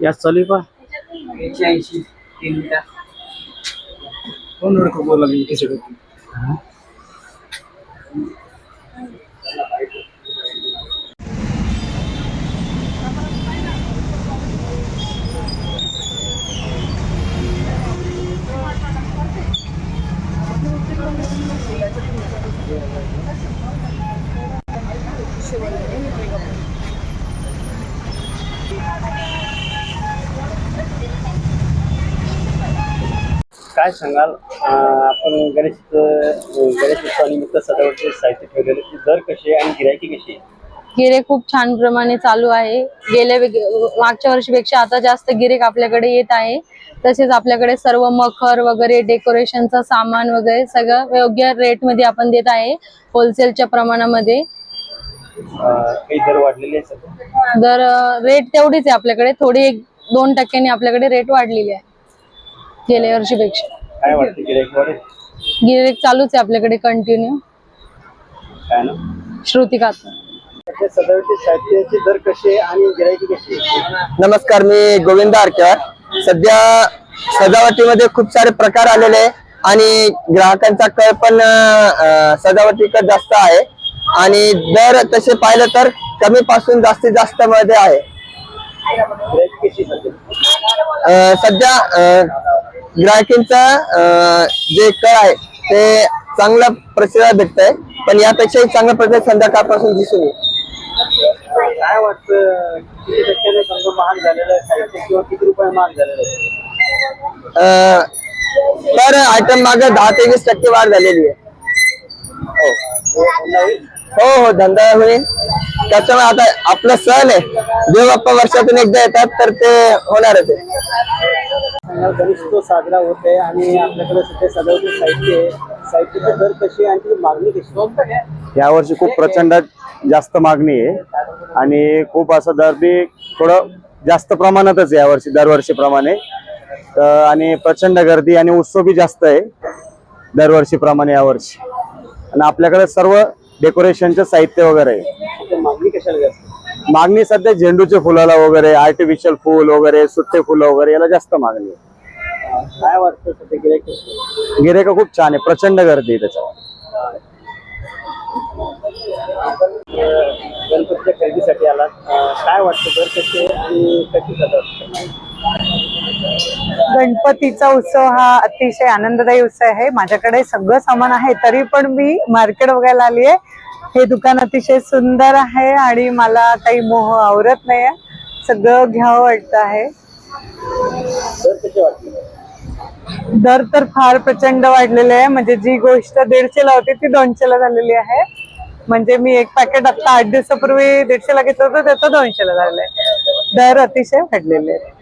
या चालू का 180 3 लिटर कोण रडको बोला मी कसे काय सांगाल आपण गणेशोत्सवानिमित्त सजावटीचे साहित्य ठेवलेले दर कसे आणि गिरायकी कशी आहे? गिरेक खूप छान प्रमाणे चालू आहे. मागच्या वर्षीपेक्षा आता जास्त गिरेक आपल्याकडे येत आहे. तसेच आपल्याकडे सर्व मखर वगैरे डेकोरेशनचं सामान वगैरे सगळं योग्य रेट मध्ये आपण देत आहे, होलसेलच्या प्रमाणामध्ये. काही दर वाढलेले आहेत? दर रेट तेवढीच आहे आपल्याकडे, थोडी 1-2% आपल्याकडे रेट वाढलेली आहे गेल्या वर्षीपेक्षा. काय वाटतं गिरायक वाढेल? गिरेक चालूच आहे आपल्याकडे कंटिन्यू. काय ना श्रुतिका सजावटी साहित्याचे दर कसे आणि गिरायकी कशी आहे? नमस्कार, मी गोविंद आरकेवार. सध्या सजावटीमध्ये खूप सारे प्रकार आलेले आहे आणि ग्राहकांचा कल पण सजावटीकडे जास्त आहे आणि दर तसे पाहिलं तर कमी पासून जास्तीत जास्त मध्ये आहे. गिरायकी कशी सध्या? सध्या ग्राहकांचा जे कल आहे ते चांगला प्रतिसाद भेटतंय, पण यापेक्षाही चांगला प्रतिसाद संध्याकाळपासून दिसून येईल. काय वाटतं किती टक्क्याने समजा महाग झालेलं आहे साहित्य किंवा किती रुपये महाग झालेलं आहे? तर आयटम मागे 10 ते 20% वाढ झालेली आहे. हो, धंदा होईल. त्याच्यामुळे आता आपला सण आहे, देव बाप्पा वर्षातून एकदा येतात तर ते होणारच आहे. गणेशोत्सव साजरा होत आहे आणि आपल्याकडे सध्या सजावटी साहित्याचे दर कशी आणि त्याची मागणी कशी? यावर्षी खूप प्रचंड जास्त मागणी आहे आणि खूप असं दर बी थोडं जास्त प्रमाणातच यावर्षी दरवर्षीप्रमाणे. आणि प्रचंड गर्दी आणि उत्सव बी जास्त आहे दरवर्षीप्रमाणे यावर्षी. आणि आपल्याकडे सर्व डेकोरेशनचं साहित्य वगैरे आहे. मागणी कशाला जास्त? मागणी सध्या झेंडूचे फुलाला वगैरे, आर्टिफिशियल फुल वगैरे, सुट्टे फुलं वगैरे याला जास्त मागणी आहे. काय वाटतं सध्या गिरायक? गिऱ्हाईक खूप छान आहे, प्रचंड गर्दी आहे त्याच्यावर. गणपतीच्या खरेदीसाठी आलात, काय वाटतं दर कसे आणि कशी सजावट? गणपतीचा उत्सव हा अतिशय आनंददायी उत्सव आहे. माझ्याकडे सगळं सामान आहे तरी पण मी मार्केट बघायला आली आहे. हे दुकान अतिशय सुंदर आहे आणि मला काही मोह आवरत नाही, सगळं घ्यावं वाटतं आहे. दर कसे वाटले? दर तर फार प्रचंड वाढलेले आहे. म्हणजे जी गोष्ट 150 ला होती ती 200 ला झालेली आहे. म्हणजे मी एक पॅकेट आता 8 दिवसापूर्वी 150 ला घेतलं होतं, त्याचं 200 ला झालंय. दर अतिशय वाढलेले आहेत.